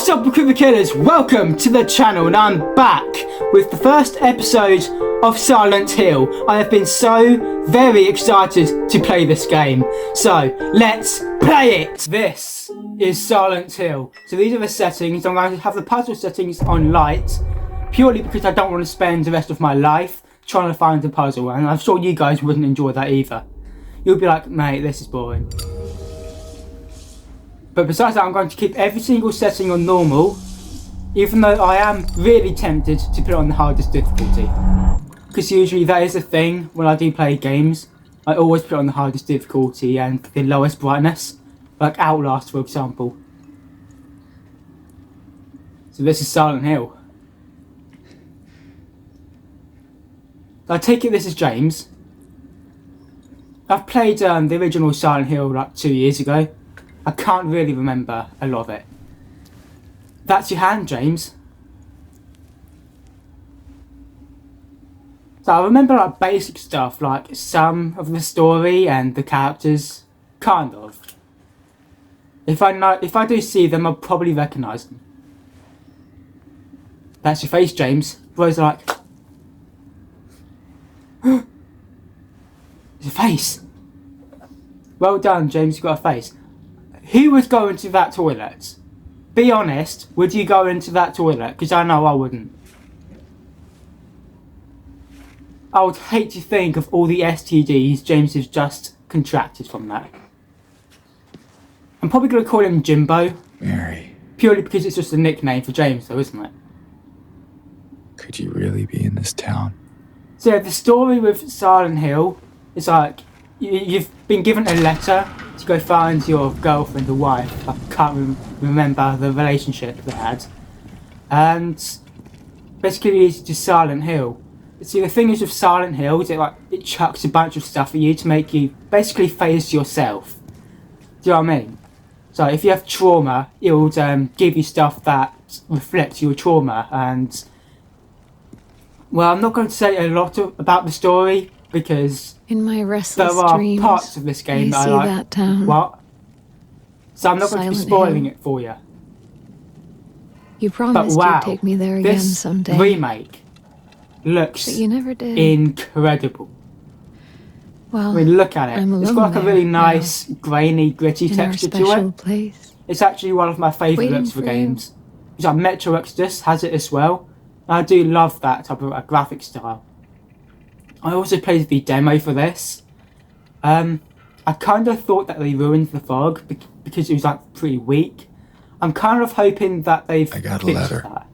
What's up, Recruitment Killers? Welcome to the channel, and I'm back with the first episode of Silent Hill. I have been so very excited to play this game, so let's play it! This is Silent Hill. So these are the settings. I'm going to have the puzzle settings on light, purely because I don't want to spend the rest of my life trying to find a puzzle, and I'm sure you guys wouldn't enjoy that either. You'll be like, mate, this is boring. But besides that, I'm going to keep every single setting on normal, even though I am really tempted to put it on the hardest difficulty. Because usually that is a thing when I do play games. I always put it on the hardest difficulty and the lowest brightness, like Outlast for example. So this is Silent Hill. I take it this is James. I've played the original Silent Hill like 2 years ago. I can't really remember a lot of it. That's your hand, James. So I remember like basic stuff, like some of the story and the characters, kind of. If I do see them, I'll probably recognise them. That's your face, James. Bro's like, it's a face. Well done, James. You got a face. Who would go into that toilet? Be honest, would you go into that toilet? Because I know I wouldn't. I would hate to think of all the STDs James has just contracted from that. I'm probably going to call him Jimbo. Mary. Purely because it's just a nickname for James though, isn't it? Could you really be in this town? So yeah, the story with Silent Hill is like, you've been given a letter to go find your girlfriend or wife. I can't remember the relationship they had. And basically it's just Silent Hill. See, the thing is with Silent Hill is it chucks a bunch of stuff at you to make you basically face yourself. Do you know what I mean? So if you have trauma, it will give you stuff that reflects your trauma. And well, I'm not going to say a lot about the story because in my restless there are dreams, parts of this game that I see like. that town. What? So I'm not going to be Silent spoiling Hill. it for you. You promised wow, you'd take me there again this someday. remake looks But you never did. incredible. Well, I mean, look at it. I'm It's alone got like a there really now, nice, grainy, gritty in our texture to special it. place. It's actually one of my favourite Waiting looks for for you. games. It's like Metro Exodus has it as well. And I do love that type of graphic style. I also played the demo for this. I kind of thought that they ruined the fog because it was like pretty weak. I'm kind of hoping that they've I got a fixed letter. that.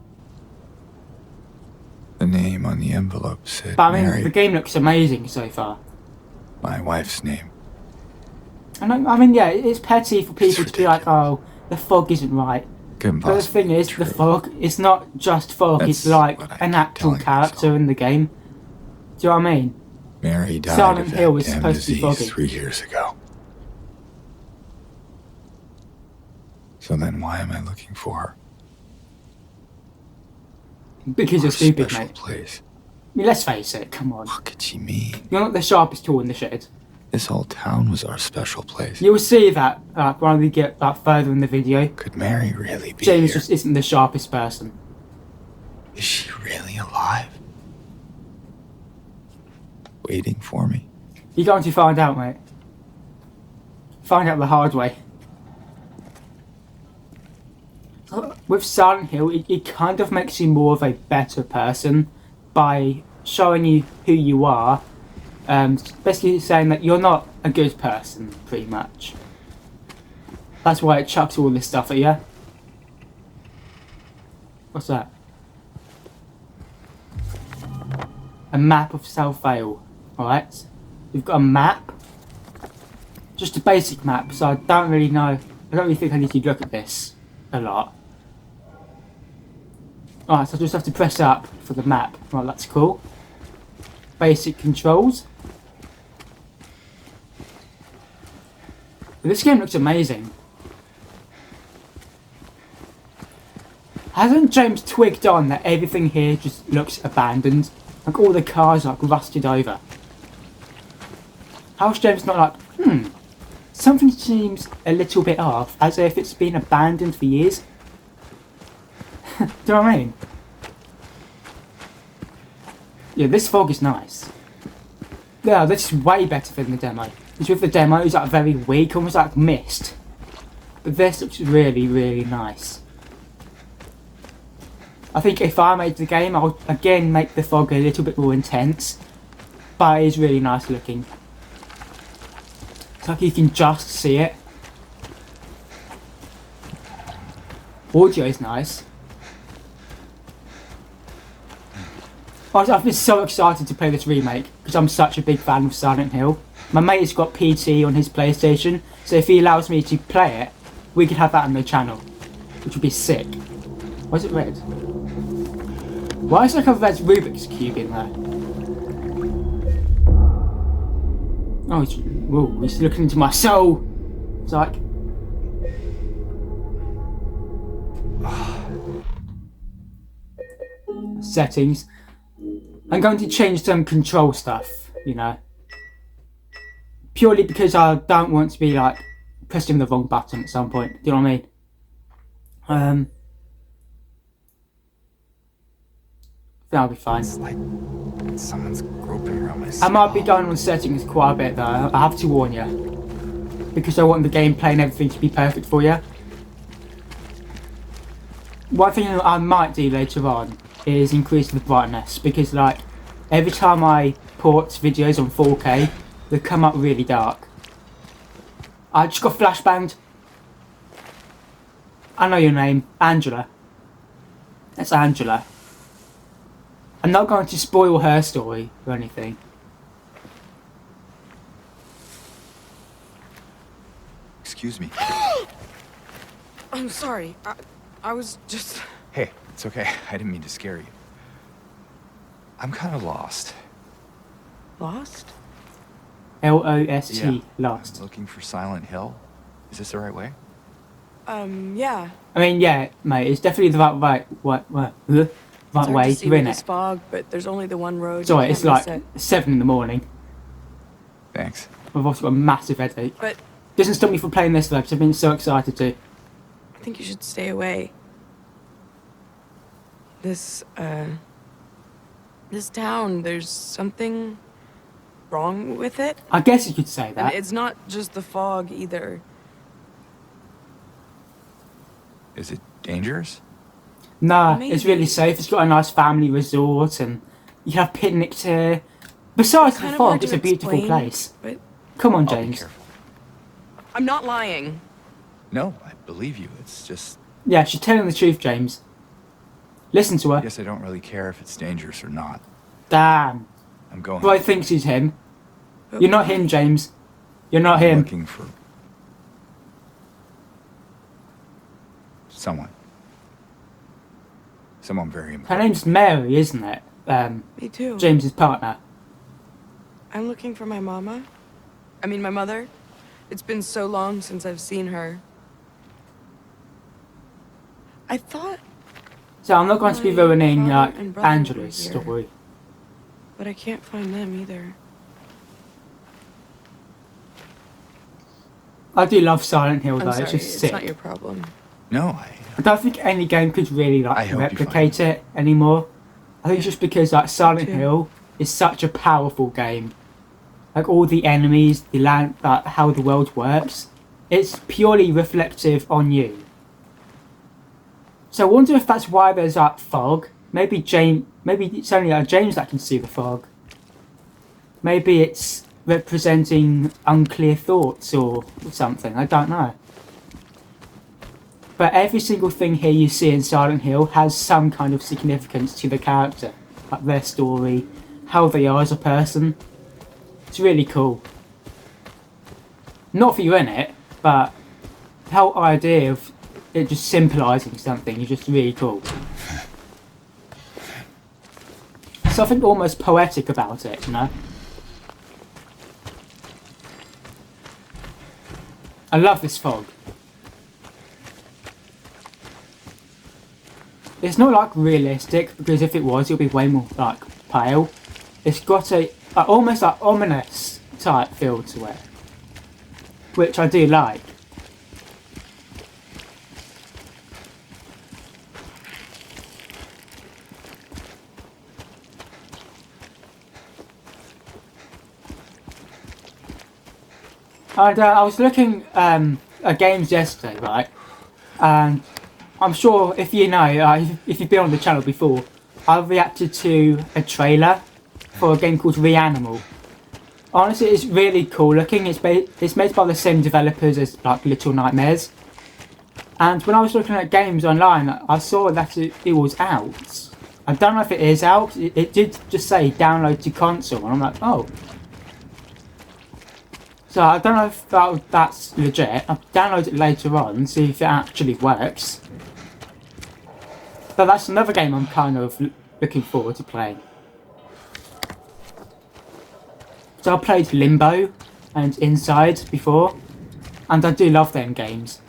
The name on the envelope said But I mean, Mary, the game looks amazing so far. my wife's name. And I mean, yeah, it's petty for people to be like, ridiculous. oh, the fog isn't right. Couldn't But the possibly thing is, be true. the fog, it's not just fog, That's it's like what I an keep actual telling character myself. in the game. Do you know what I mean? Mary died Silent of Hill that was damn supposed to be disease foggy. 3 years ago. So then why am I looking for her? Because you're Our stupid, special mate. place. I mean, let's face it, come on. What could she mean? You're not the sharpest tool in the shed. This whole town was our special place. You'll see that when we get further in the video. Could Mary really be James here? just isn't the sharpest person. Is she really alive? Waiting for me? You're going to find out, mate. Find out the hard way. With Silent Hill, it kind of makes you more of a better person by showing you who you are. Basically saying that you're not a good person, pretty much. That's why it chucks all this stuff at you. What's that? A map of South Vale. Alright. We've got a map. Just a basic map, so I don't really know. I don't really think I need to look at this a lot. Alright, so I just have to press up for the map. Right, that's cool. Basic controls. This game looks amazing. Hasn't James twigged on that everything here just looks abandoned? Like all the cars are like rusted over. How's James not like, something seems a little bit off, as if it's been abandoned for years? Do you know what I mean? Yeah, this fog is nice. Yeah, this is way better than the demo. Because with the demo, it was like very weak, almost like mist. But this looks really, really nice. I think if I made the game, I'll again make the fog a little bit more intense. But it is really nice looking. It's like you can just see it. Audio is nice. I've been so excited to play this remake because I'm such a big fan of Silent Hill. My mate has got PT on his PlayStation, so if he allows me to play it, we could have that on the channel, which would be sick. Why is it red? Why is there like a red Rubik's Cube in there? Oh, he's looking into my soul. It's like... Settings. I'm going to change some control stuff, you know. Purely because I don't want to be like pressing the wrong button at some point. Do you know what I mean? That'll be fine. It's like someone's groping around my skull. I might be going on settings quite a bit though. I have to warn you. Because I want the gameplay and everything to be perfect for you. One thing I might do later on is increase the brightness, because like every time I port videos on 4K they come up really dark. I just got flashbanged. I know your name, Angela. That's Angela. I'm not going to spoil her story or anything. Excuse me. I'm sorry. I was just... Hey, it's okay. I didn't mean to scare you. I'm kind of lost. Lost? Lost, Yeah. lost. Looking for Silent Hill? Is this the right way? Yeah. I mean, yeah, mate, it's definitely the right It's hard way. to see You're in with this it. fog, but there's only the one road. Sorry, You it's can't like miss it. 7 in the morning. Thanks. I've also got a massive headache. But Doesn't stop me from playing this though, because I've been so excited to. I think you should stay away. This town, there's something wrong with it. I guess you could say And that. it's not just the fog either. Is it dangerous? Nah, it's really Maybe. safe. It's got a nice family resort and you have picnics here. Besides Kind the of fog, hard it's to a beautiful explain, place. But Come on, I'll be James. careful. I'm not lying. No, I believe you. It's just... Yeah, she's telling the truth, James. Listen to I her. guess I don't really care if it's dangerous or not. Damn. I'm going... Roy thinks he's him. But You're not why? him, James. You're not I'm him. looking for... someone. Someone very Her important. name's Mary, isn't it? Me too. James's partner. I'm looking for my mama. I mean, my mother. It's been so long since I've seen her. I thought, So I'm not going to be My ruining father like and brother were Angela's here. story. but I can't find them either. I do love Silent Hill I'm though, sorry, it's just it's sick. not your problem. No, I don't think any game could really I like hope you replicate find it anymore. I think it's just because like Silent too. Hill is such a powerful game. Like all the enemies, the land, like how the world works, it's purely reflective on you. So I wonder if that's why there's like fog. Maybe it's only like James that can see the fog. Maybe it's representing unclear thoughts or something. I don't know. But every single thing here you see in Silent Hill has some kind of significance to the character, like their story, how they are as a person. It's really cool. Not for you in it, but the whole idea of it just symbolising something is just really cool. Something almost poetic about it, you know? I love this fog. It's not like realistic, because if it was, it would be way more like pale. It's got a almost like ominous type feel to it, which I do like. And I was looking at games yesterday, right? And I'm sure if you know, if you've been on the channel before, I reacted to a trailer for a game called Reanimal. Honestly, it's really cool looking. It's made by the same developers as like Little Nightmares. And when I was looking at games online, I saw that it was out. I don't know if it is out. It did just say download to console, and I'm like, oh. So I don't know if that's legit. I'll download it later on, see if it actually works. But that's another game I'm kind of looking forward to playing. So I played Limbo and Inside before, and I do love them games.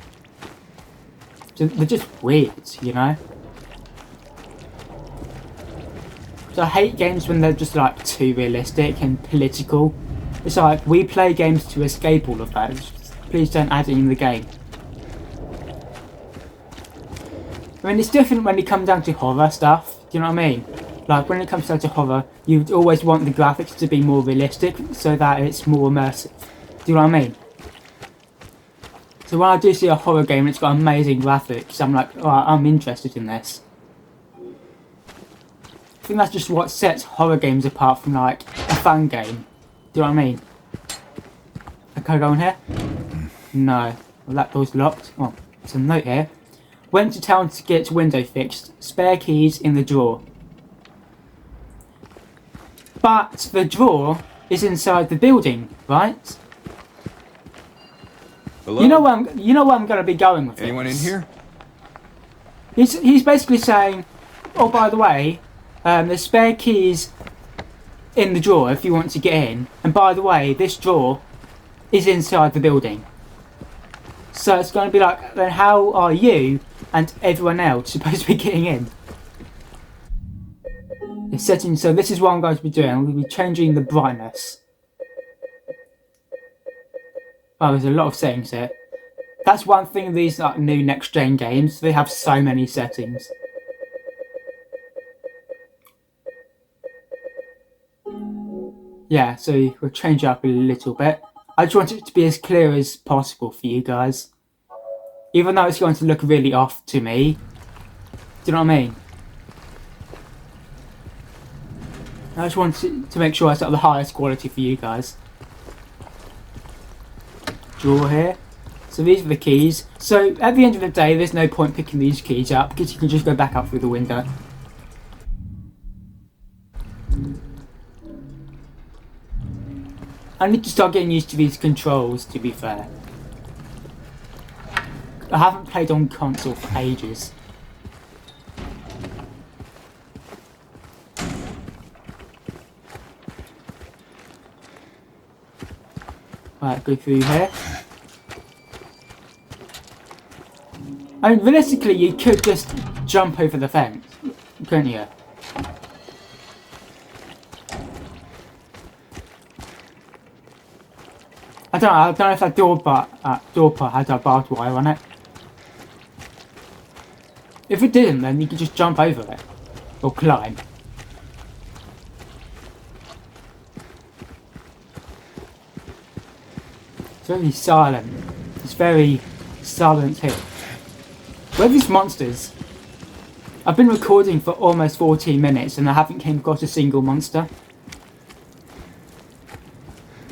So they're just weird, you know? So I hate games when they're just like too realistic and political. It's like, we play games to escape all of that. Please don't add it in the game. I mean, it's different when it comes down to horror stuff. Do you know what I mean? Like, when it comes down to horror, you'd always want the graphics to be more realistic so that it's more immersive. Do you know what I mean? So when I do see a horror game and it's got amazing graphics, I'm like, oh, I'm interested in this. I think that's just what sets horror games apart from like a fun game. Do you know what I mean? Can I go in here? No. Well, that door's locked. Oh, there's a note here. Went to town to get window fixed. Spare keys in the drawer. But the drawer is inside the building, right? Hello? You know where I'm going to be going with Anyone in this. here? He's basically saying, oh, by the way, there's spare keys in the drawer if you want to get in, and by the way, this drawer is inside the building. So it's going to be like, then how are you and everyone else supposed to be getting in? It's setting, so this is what I'm going to be doing. I'm going to be changing the brightness. Oh, there's a lot of settings here. That's one thing of these like new next gen games, they have so many settings. Yeah, so we'll change it up a little bit. I just want it to be as clear as possible for you guys. Even though it's going to look really off to me. Do you know what I mean? I just want to make sure it's at the highest quality for you guys. Drawer here. So these are the keys. So at the end of the day, there's no point picking these keys up because you can just go back up through the window. I need to start getting used to these controls, to be fair. I haven't played on console for ages. Right, go through here. I mean, realistically, you could just jump over the fence, couldn't you? I don't know if that door part had a barbed wire on it. If it didn't, then you could just jump over it. Or climb. It's very silent. It's very silent here. Where are these monsters? I've been recording for almost 14 minutes and I haven't came across a single monster.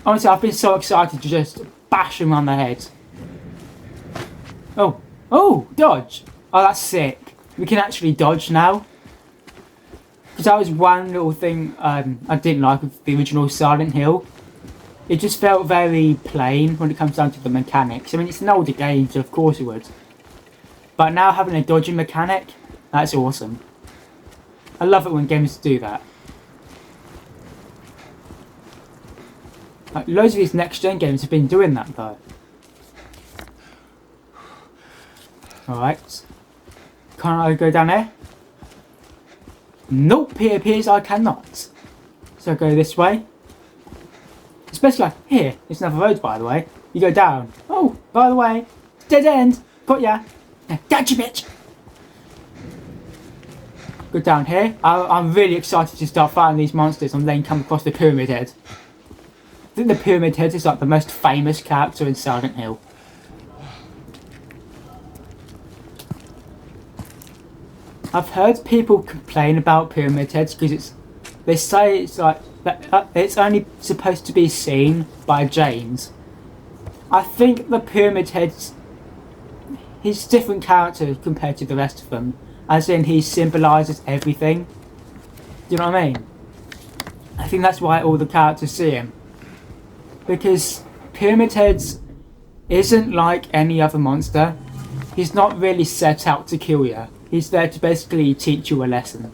Honestly, I've been so excited to just bash him on the head. Oh. Oh, dodge. Oh, that's sick. We can actually dodge now. Because that was one little thing I didn't like with the original Silent Hill. It just felt very plain when it comes down to the mechanics. I mean, it's an older game, so of course it would. But now having a dodging mechanic, that's awesome. I love it when games do that. Like, loads of these next-gen games have been doing that, though. Alright. Can't I go down there? Nope, it appears I cannot. So I go this way. Especially like, here, it's another road, by the way. You go down. Oh, by the way, dead end. Got ya. Gotcha, bitch. Go down here. I'm really excited to start fighting these monsters and then come across the pyramid head. think the Pyramid Head is like the most famous character in Silent Hill. I've heard people complain about Pyramid Heads because they say it's like it's only supposed to be seen by James. I think the Pyramid Head's he's a different character compared to the rest of them, as in he symbolises everything. Do you know what I mean? I think that's why all the characters see him. Because Pyramid Heads isn't like any other monster. He's not really set out to kill you. He's there to basically teach you a lesson.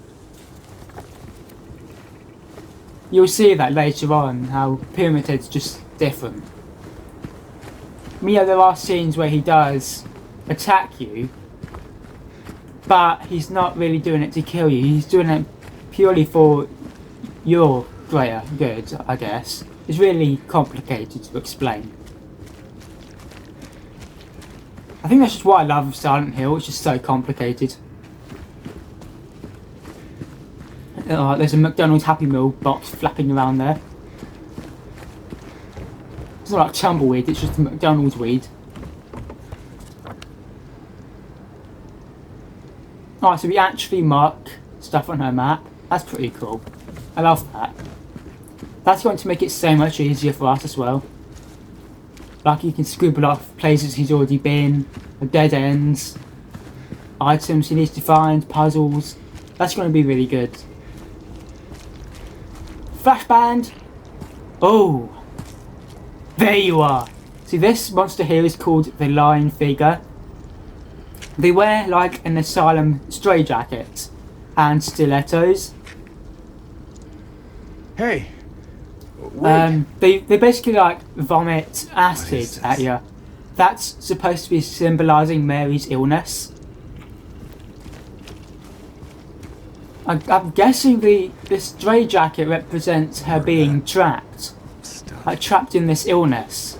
You'll see that later on, how Pyramid Head's just different. I mean, yeah, there are scenes where he does attack you, but he's not really doing it to kill you. He's doing it purely for your greater good, I guess. It's really complicated to explain. I think that's just what I love of Silent Hill. It's just so complicated. There's a McDonald's Happy Meal box flapping around there. It's not like tumbleweed, it's just McDonald's weed. Alright, so we actually mark stuff on her map. That's pretty cool. I love that. That's going to make it so much easier for us as well. Like, you can scribble off places he's already been, dead ends, items he needs to find, puzzles. That's going to be really good. Flashband! Oh! There you are! See, this monster here is called the Lying Figure. They wear like an asylum straitjacket and stilettos. Hey. They basically like vomit acid at you. That's supposed to be symbolising Mary's illness. I'm guessing the straitjacket represents her being trapped. Like trapped in this illness.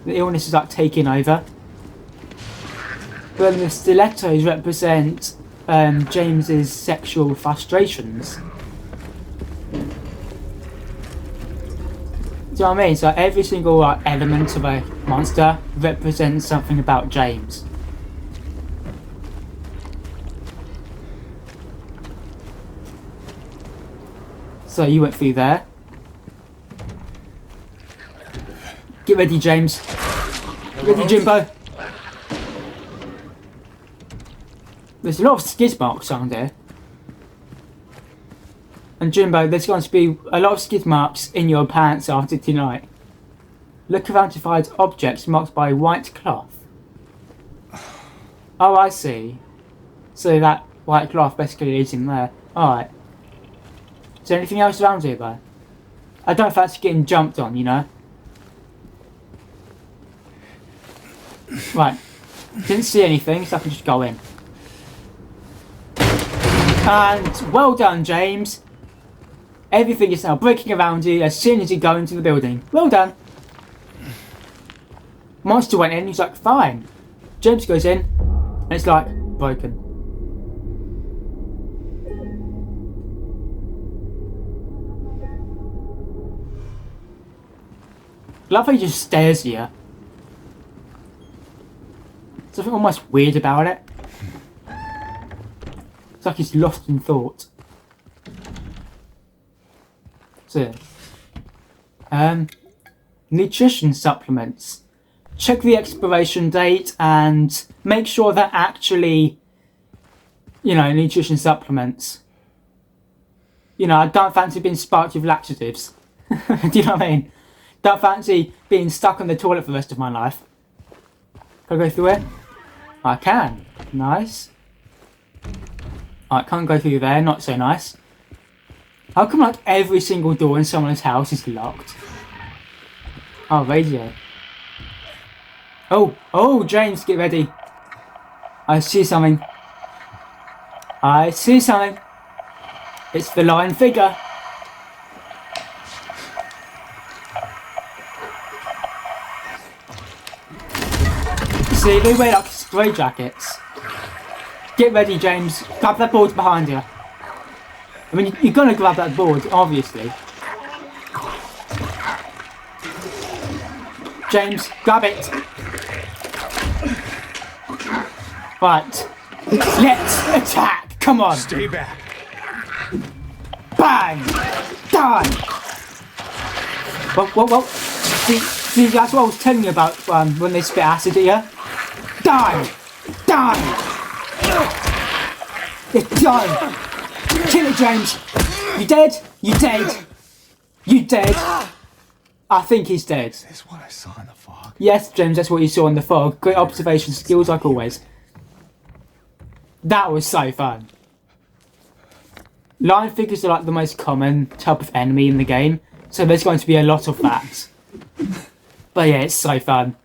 The illness is like taking over. But the stilettos represent James's sexual frustrations. Do you know what I mean? So every single element of a monster represents something about James. So you went through there. Get ready, James. Get ready, Jimbo. There's a lot of skid marks on there. And Jimbo, there's going to be a lot of skid marks in your pants after tonight. Look around to find objects marked by white cloth. Oh, I see. So that white cloth basically is in there. Alright. Is there anything else around here, though? I don't fancy getting jumped on, you know? Right. Didn't see anything, so I can just go in. And well done, James. Everything is now breaking around you as soon as you go into the building. Well done. Monster went in, he's like, fine. James goes in, and it's like, broken. Love how he just stares at you. There's something almost weird about it. It's like he's lost in thought. So, nutrition supplements. Check the expiration date and make sure they're actually, you know, nutrition supplements. You know, I don't fancy being sparked with laxatives. Do you know what I mean? Don't fancy being stuck on the toilet for the rest of my life. Can I go through it? I can. Nice. I can't go through there, not so nice. How come like every single door in someone's house is locked? Oh, radio. Oh, James, get ready. I see something. I see something. It's the Lying Figure. See, they wear like spray jackets. Get ready, James. Grab that board behind you. I mean, you're gonna grab that board, obviously. James, grab it. Right. Let's attack. Come on. Stay back. Bang! Die! Well. See, that's what I was telling you about when they spit acid at you. Die! Die! It's done! Kill it, James! You dead? You dead? You dead? I think he's dead. Is this what I saw in the fog? Yes, James, that's what you saw in the fog. Great observation skills, like always. That was so fun. Lion figures are like the most common type of enemy in the game, so there's going to be a lot of that. But yeah, it's so fun.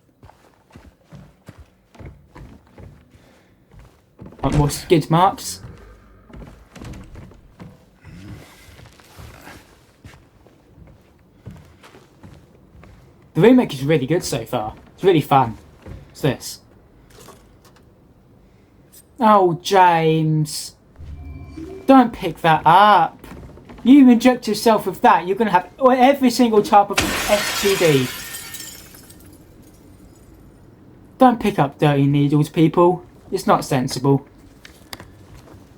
Want more skid marks? The remake is really good so far. It's really fun. What's this? Oh, James. Don't pick that up. You inject yourself with that, you're going to have every single type of STD. Don't pick up dirty needles, people. It's not sensible.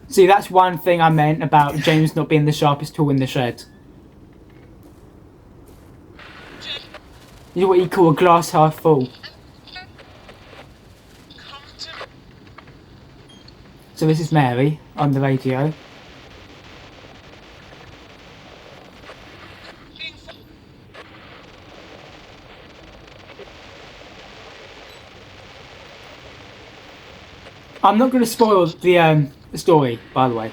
See, that's one thing I meant about James not being the sharpest tool in the shed. You're what you call a glass half full. So this is Mary on the radio. I'm not going to spoil the story, by the way.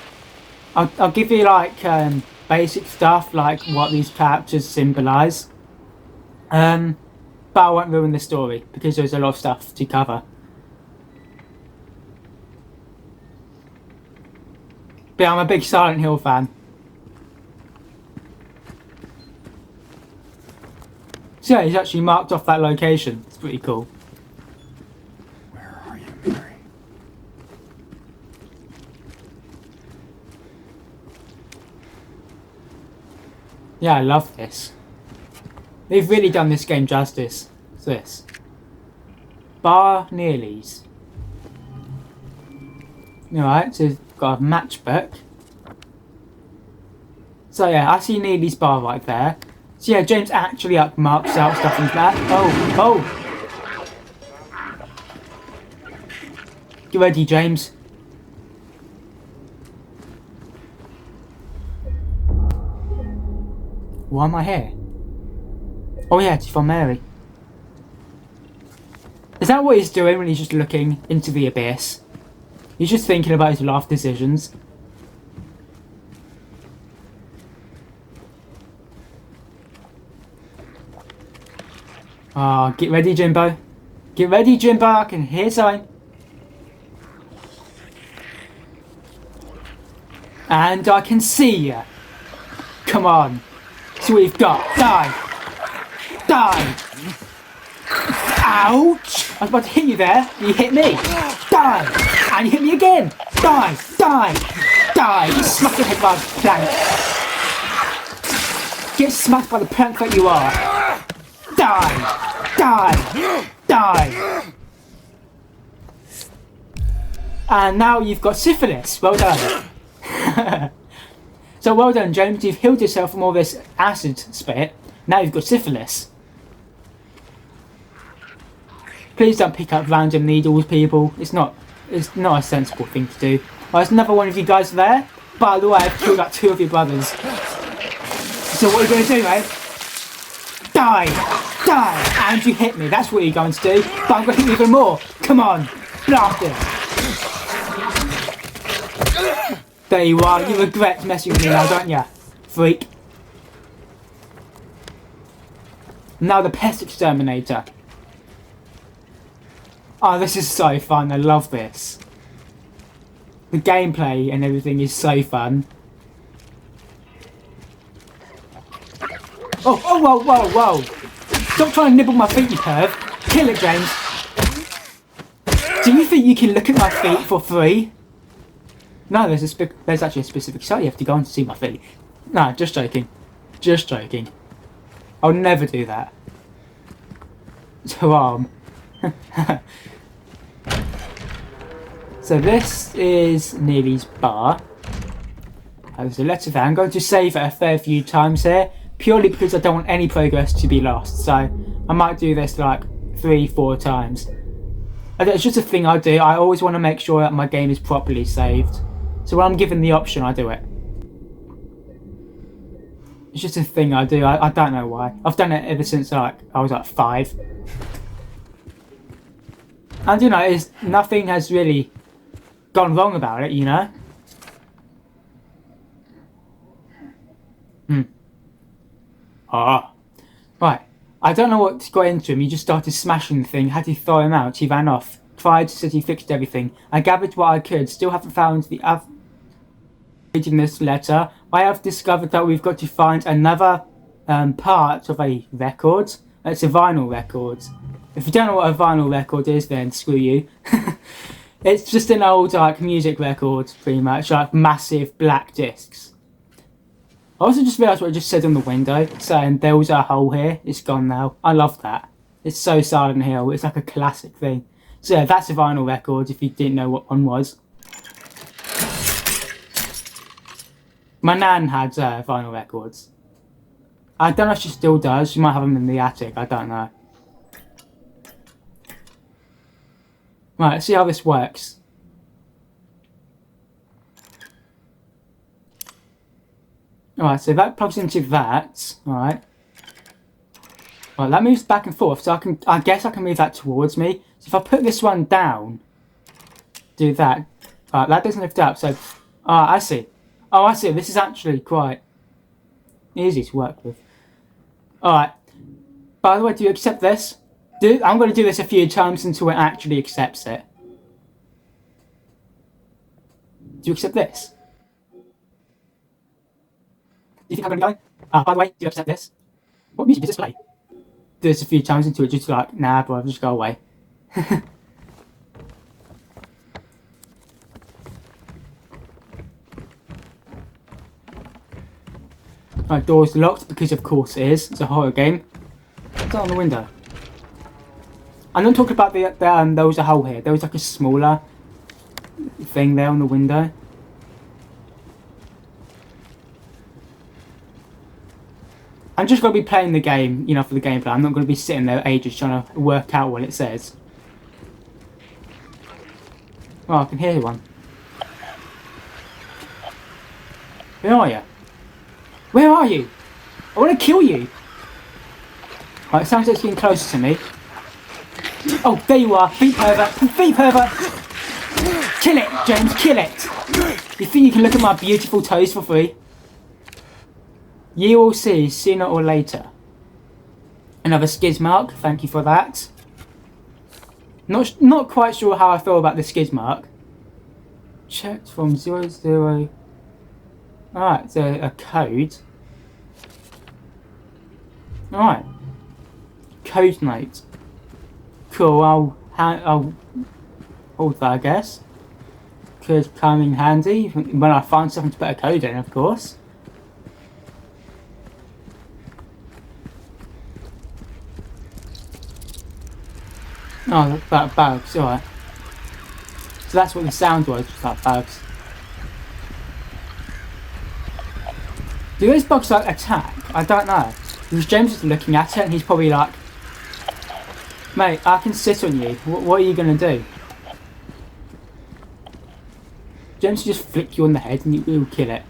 I'll give you like basic stuff, like what these characters symbolise. But I won't ruin the story because there's a lot of stuff to cover. But I'm a big Silent Hill fan. So yeah, he's actually marked off that location. It's pretty cool. Where are you, Mary? Yeah, I love this. They've really done this game justice. What's this? Bar Nearly's. Alright, so we've got a matchbook. So yeah, I see Nearly's bar right there. So yeah, James actually marks out stuff in that. Oh! Get ready, James. Why am I here? Oh yeah, it's from Mary. Is that what he's doing when he's just looking into the abyss? He's just thinking about his life decisions. Ah, get ready, Jimbo. Get ready, Jimbo. I can hear something. And I can see you. Come on. See what you've got. Die. Die. Ouch. I was about to hit you there. You hit me. Die. And you hit me again. Die. Die. Die. Get smacked your head by the plank. Get smacked by the plank that you are. Die. Die. Die. And now you've got syphilis. Well done. So well done, James. You've healed yourself from all this acid spit. Now you've got syphilis. Please don't pick up random needles, people. It's not a sensible thing to do. Oh, there's another one of you guys there. By the way, I've killed like 2 of your brothers. So what are you going to do, mate? Die! Die! And you hit me. That's what you're going to do. But I'm going to hit you even more. Come on. Blast it. There you are. You regret messing with me now, don't you? Freak. Now the pest exterminator. Oh, this is so fun. I love this. The gameplay and everything is so fun. Oh, whoa. Stop trying to nibble my feet, you perv. Kill it, James. Do you think you can look at my feet for free? No, there's actually a specific site you have to go on to see my feet. No, just joking. Just joking. I'll never do that. to arm. So this is Neely's bar. There's a letter there. I'm going to save it a fair few times here, purely because I don't want any progress to be lost. So I might do this like 3-4 times. And it's just a thing I do. I always want to make sure that my game is properly saved. So when I'm given the option, I do it. It's just a thing I do. I don't know why. I've done it ever since like I was like 5. And you know, nothing has really gone wrong about it, you know? Right. I don't know what got into him. He just started smashing the thing. Had to throw him out. He ran off. Cried, said he fixed everything. I gathered what I could. Still haven't found the reading this letter. I have discovered that we've got to find another part of a record. It's a vinyl record. If you don't know what a vinyl record is, then screw you. It's just an old like music record, pretty much, like massive black discs. I also just realised what I just said on the window, saying there was a hole here. It's gone now. I love that. It's so Silent Hill. It's like a classic thing. So yeah, that's a vinyl record. If you didn't know what one was, my nan had vinyl records. I don't know if she still does. She might have them in the attic. I don't know. Right, let's see how this works. Alright, so that plugs into that. Alright. Right, that moves back and forth, so I guess I can move that towards me. So if I put this one down, do that. Alright, that doesn't lift up, so... I see. Oh, I see. This is actually quite easy to work with. Alright. By the way, do you accept this? I'm going to do this a few times until it actually accepts it. Do you accept this? Do you think I'm going to go? By the way, do you accept this? What music does this play? Do this a few times until it's just like, nah, bro, just go away. Right, door's locked because of course it is. It's a horror game. It's on the window. I'm not talking about there was a hole here. There was like a smaller thing there on the window. I'm just going to be playing the game, you know, for the gameplay. I'm not going to be sitting there ages trying to work out what it says. Oh, I can hear one. Where are you? Where are you? I want to kill you. Right, it sounds like it's getting closer to me. Oh, there you are. Feet pervert. Feet pervert. Kill it, James. Kill it. You think you can look at my beautiful toes for free? You will see sooner or later. Another skid mark. Thank you for that. Not quite sure how I feel about the skid mark. Checked from 00. Alright, so a code. Alright. Code note. Cool, I'll hold that, I guess. Could come in handy when I find something to put a code in, of course. Oh, that bugs, alright. So that's what the sound was, just like bugs. Do those bugs like attack? I don't know. Because James is looking at it and he's probably like, mate, I can sit on you. What are you going to do? James will just flick you on the head and you'll kill it.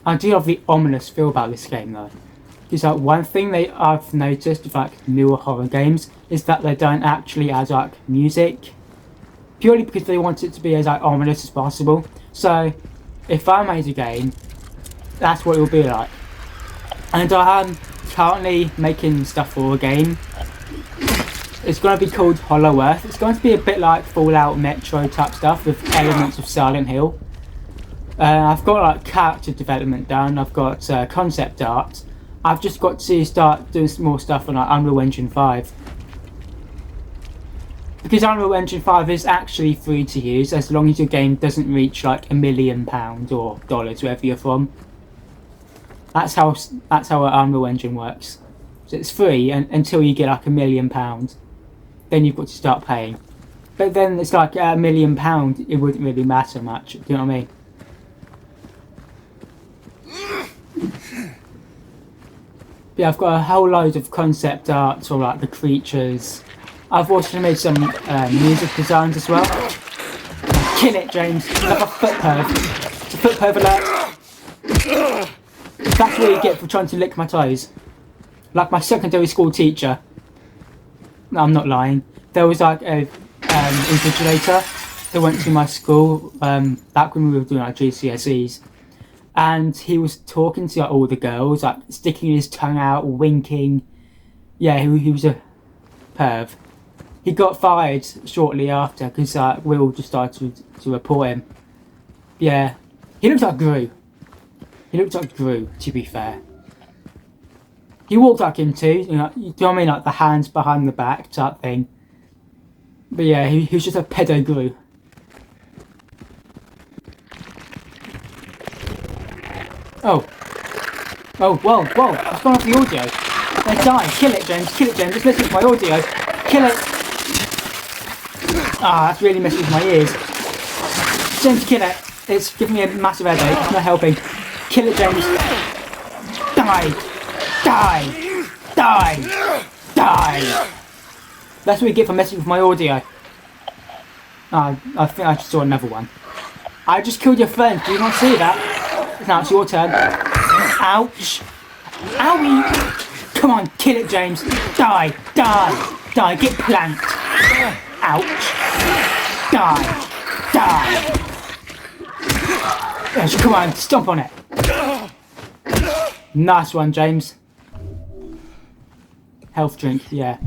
I do love the ominous feel about this game though. Because like one thing I've noticed with like newer horror games is that they don't actually add like music. Purely because they want it to be as like ominous as possible. So if I made a game, that's what it will be like. And I am currently making stuff for a game. It's going to be called Hollow Earth. It's going to be a bit like Fallout Metro type stuff with elements of Silent Hill. I've got like character development done. I've got concept art. I've just got to start doing some more stuff on like Unreal Engine 5. because Unreal Engine 5 is actually free to use as long as your game doesn't reach like £1 million or dollars, wherever you're from. That's how Unreal Engine works. So it's free until you get like £1 million. Then you've got to start paying. But then it's like £1 million, it wouldn't really matter much. Do you know what I mean? Yeah, I've got a whole load of concept art for like the creatures. I've also made some music designs as well. Kill it, James. Like a foot perv. It's a foot perv alert. That's what you get for trying to lick my toes. Like my secondary school teacher. No, I'm not lying. There was like a invigilator that went to my school back when we were doing our GCSEs. And he was talking to like, all the girls, like sticking his tongue out, winking. Yeah, he was a perv. He got fired shortly after because we all just started to report him. Yeah, he looked like Gru. He looked like Gru, to be fair. He walked like him too, you know what I mean? Like the hands behind the back type thing. But yeah, he was just a pedo Gru. Oh, whoa, what's going on with the audio? They're dying. Kill it, James, just listen to my audio. Kill it. Ah, that's really messing with my ears. James, kill it. It's giving me a massive headache, it's not helping. Kill it, James. Die. That's what you get for messing with my audio. Ah, I think I just saw another one. I just killed your friend, do you not see that? Now it's your turn. Ouch. Owie. Come on, kill it, James. Die. Get planked. Ouch. Die. Yes, come on, stomp on it. Nice one, James. Health drink, yeah.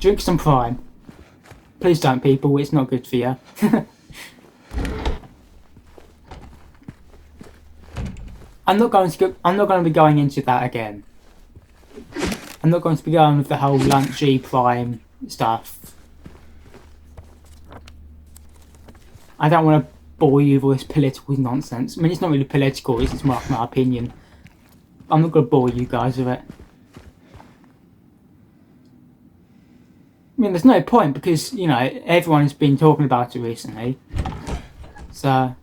Drink some Prime. Please don't, people. It's not good for you. I'm not going to be going into that again. I'm not going to be going with the whole lunchy Prime stuff. I don't want to bore you with all this political nonsense. I mean, it's not really political, it's just my opinion. I'm not going to bore you guys with it. I mean, there's no point because, you know, everyone's been talking about it recently. So,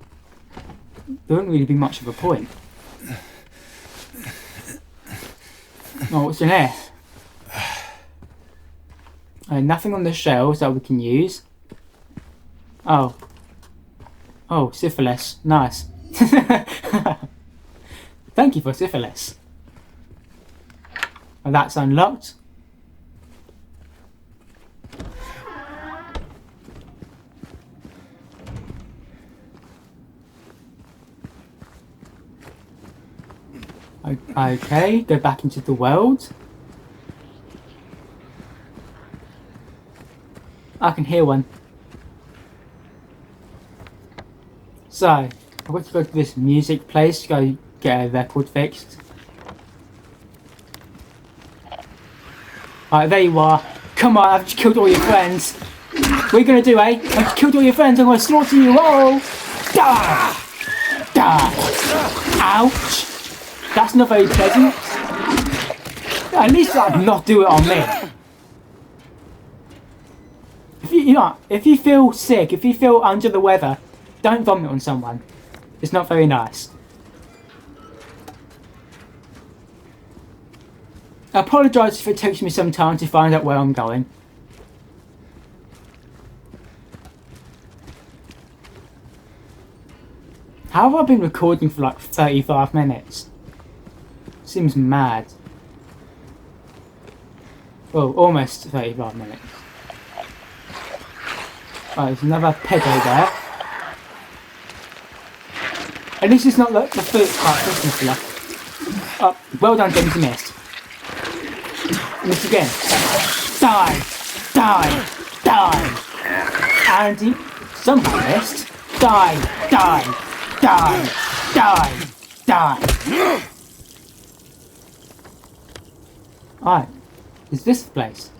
there wouldn't really be much of a point. Oh, what's in here? Nothing on the shelves that we can use. Oh, syphilis. Nice. Thank you for syphilis. And that's unlocked. Okay, go back into the world. I can hear one. So, I've got to go to this music place to go get a record fixed. Alright, there you are. Come on, I've just killed all your friends. What are you going to do, eh? I've just killed all your friends, I'm going to slaughter you all. Die! Ouch! That's not very pleasant. At least like not do it on me. If you feel sick, if you feel under the weather, don't vomit on someone. It's not very nice. I apologise if it takes me some time to find out where I'm going. How have I been recording for like 35 minutes? Seems mad. Well, almost 35 minutes. Oh, there's another pedo there. At least it's not like the food part Christmas stuff. Oh, well done, James, you missed. Miss again. Die! And he somehow missed. Die! Alright, is this the place?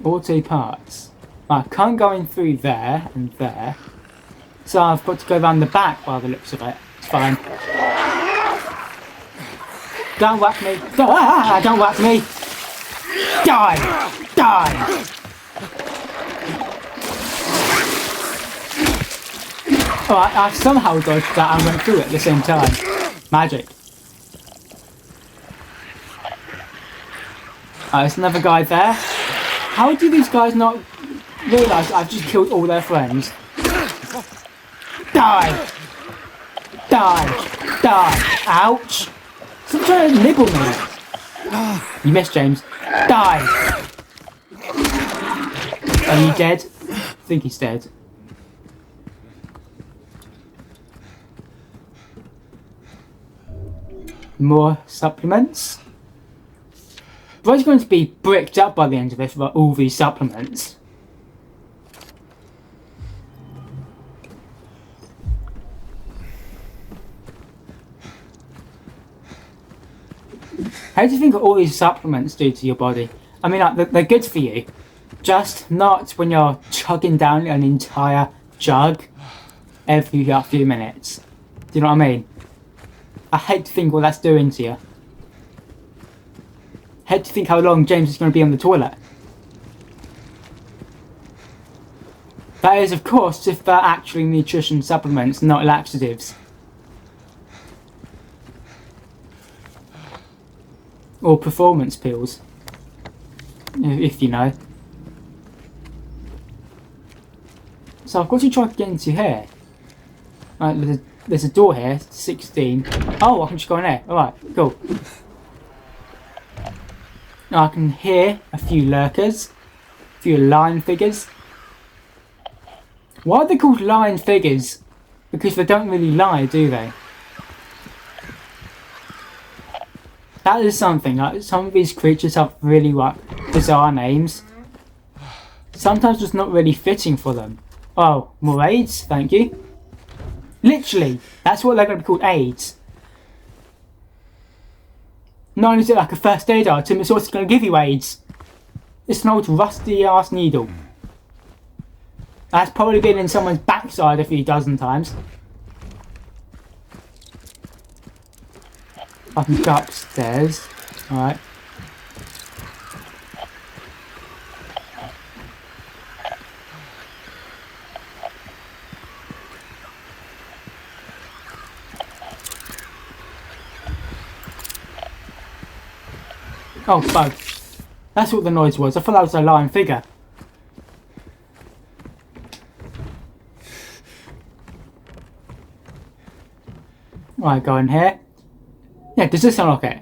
Auto parts. I can't go in through there and there. So I've got to go around the back by the looks of it. It's fine. Don't whack me. Don't whack me. Die! Die! Alright, I somehow dodged that and went through it at the same time. Magic. There's another guy there. How do these guys not realise I've just killed all their friends? Die! Die! Die! Ouch! Stop trying to nibble me! You missed, James. Die! Are you dead? I think he's dead. More supplements. Bro's going to be bricked up by the end of this with all these supplements. How do you think all these supplements do to your body? I mean, like, they're good for you, just not when you're chugging down an entire jug every few minutes. Do you know what I mean? I hate to think what that's doing to you. Hate to think how long James is going to be on the toilet. That is, of course, if they're actually nutrition supplements, not laxatives. Or performance pills. If you know. So I've got to try to get into here. Right, there's a door here, 16. Oh, I can just go in there. Alright, cool. Now I can hear a few lurkers, a few line figures. Why are they called line figures? Because they don't really lie, do they? That is something, like some of these creatures have really bizarre names. Sometimes just not really fitting for them. Oh, more AIDS, thank you. Literally, that's what they're going to be called, AIDS. Not only is it like a first aid item, it's also going to give you AIDS. It's an old rusty ass needle. That's probably been in someone's backside a few dozen times. I can go upstairs. Alright. Oh, bug. That's what the noise was. I thought that was a lying figure. Right, go in here. Yeah, does this unlock it?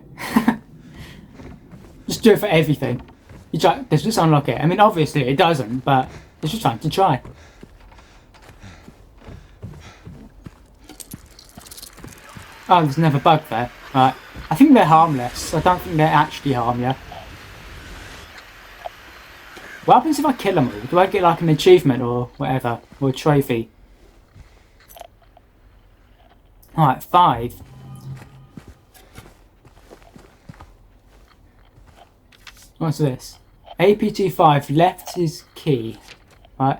Just do it for everything. You try, does this unlock it? I mean, obviously it doesn't, but it's just trying to try. Oh, there's another bug there. Right. I think they're harmless. I don't think they actually harm you. What happens if I kill them all? Do I get like an achievement or whatever? Or a trophy? Alright, 5. What's this? APT5 left is key. Right.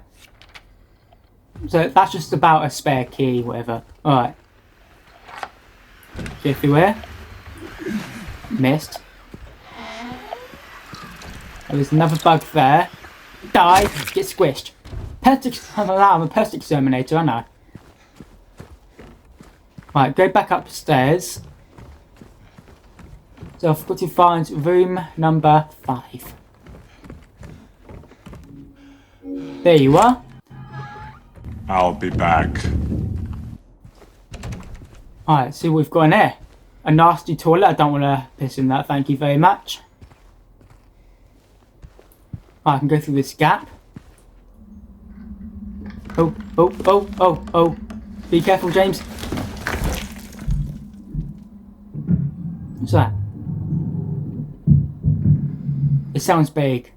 So that's just about a spare key, whatever. Alright. Everywhere. Missed. Oh, there's another bug there. Die! Get squished. I'm a pest exterminator, aren't I? Right, go back upstairs. So I've got to find room number 5. There you are. I'll be back. Alright, see what we've got in there. A nasty toilet. I don't want to piss in that, thank you very much. I can go through this gap. Oh, oh, oh, oh, oh. Be careful, James. What's that? It sounds big.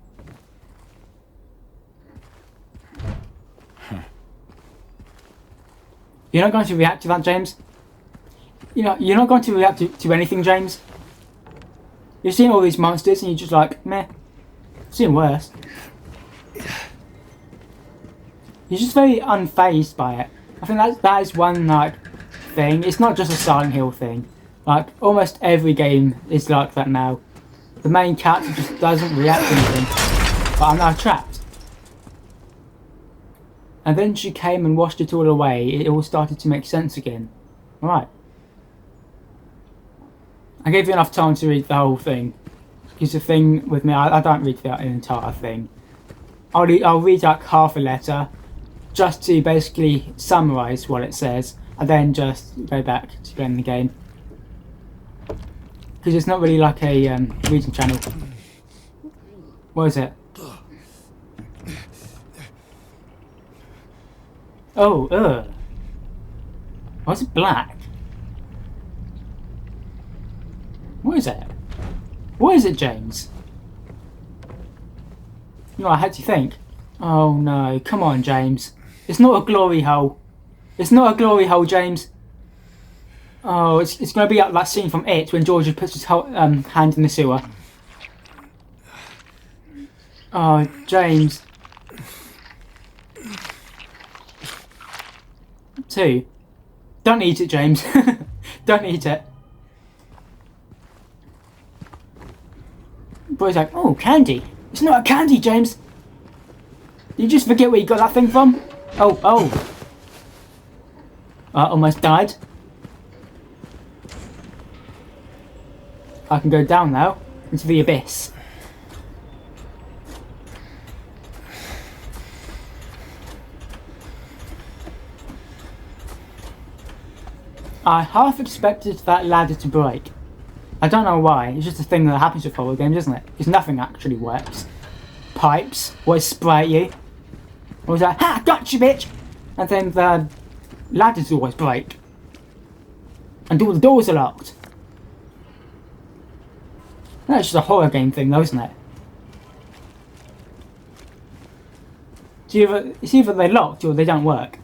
You're not going to react to that, James? You know, you're not going to react to anything, James. You've seen all these monsters and you're just like, meh. I've seen worse. He's just very unfazed by it. I think that is one like thing. It's not just a Silent Hill thing. Like almost every game is like that now. The main character just doesn't react to anything. But I'm now trapped. And then she came and washed it all away. It all started to make sense again. Alright. I gave you enough time to read the whole thing. Because the thing with me, I don't read the entire thing. I'll read like half a letter. Just to basically summarise what it says. And then just go back to playing the game. Because it's not really like a reading channel. What is it? Oh, why is it black? What is it? What is it, James? You know, I had to think. Oh no, come on, James. It's not a glory hole. It's not a glory hole, James. Oh, it's going to be like that scene from It when Georgie puts his hand in the sewer. Oh, James. 2. Don't eat it, James. Don't eat it. Boy's like, oh, candy. It's not a candy, James. Did you just forget where you got that thing from? Oh. I almost died. I can go down now into the abyss. I half expected that ladder to break. I don't know why, it's just a thing that happens with horror games, isn't it? Because nothing actually works. Pipes, always spray at you. Always like, ha, gotcha, bitch! And then the ladders always break. And all the doors are locked. That's just a horror game thing though, isn't it? It's either they're locked or they don't work.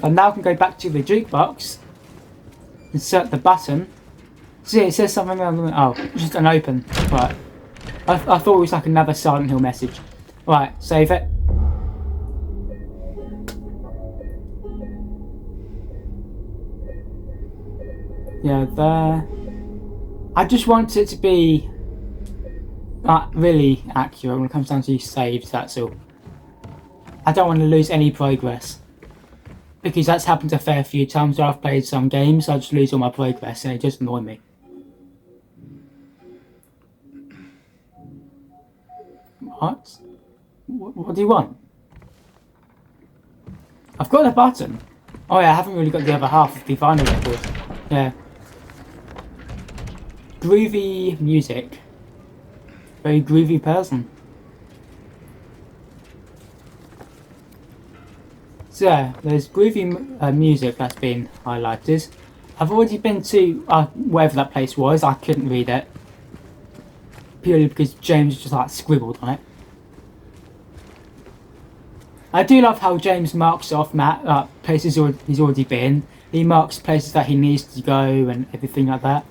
And now I can go back to the jukebox, insert the button. See, it says something on the, oh, just an open. Right. I thought it was like another Silent Hill message. Right, save it. Yeah, there. I just want it to be really accurate when it comes down to saves, that's all. I don't want to lose any progress. Because that's happened a fair few times where I've played some games, I just lose all my progress and it just annoys me. What? What do you want? I've got a button. Oh yeah, I haven't really got the other half of the vinyl record. Yeah. Groovy music. Very groovy person. So yeah, there's groovy music that's been highlighted. I've already been to wherever that place was. I couldn't read it. Purely because James just like scribbled on it. I do love how James marks off places he's already been. He marks places that he needs to go and everything like that.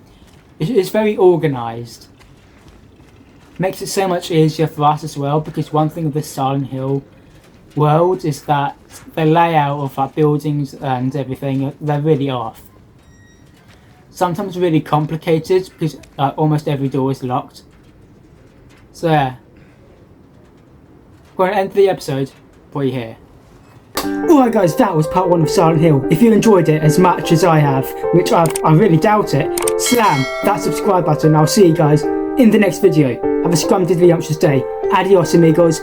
It's very organised. Makes it so much easier for us as well, because one thing of the Silent Hill world is that the layout of buildings and everything, they're really off. Sometimes really complicated because almost every door is locked. So yeah. I'm going to end the episode for you here. Alright guys, that was part 1 of Silent Hill. If you enjoyed it as much as I have, which I really doubt it, slam that subscribe button. I'll see you guys in the next video. Have a scrumptious day. Adios amigos.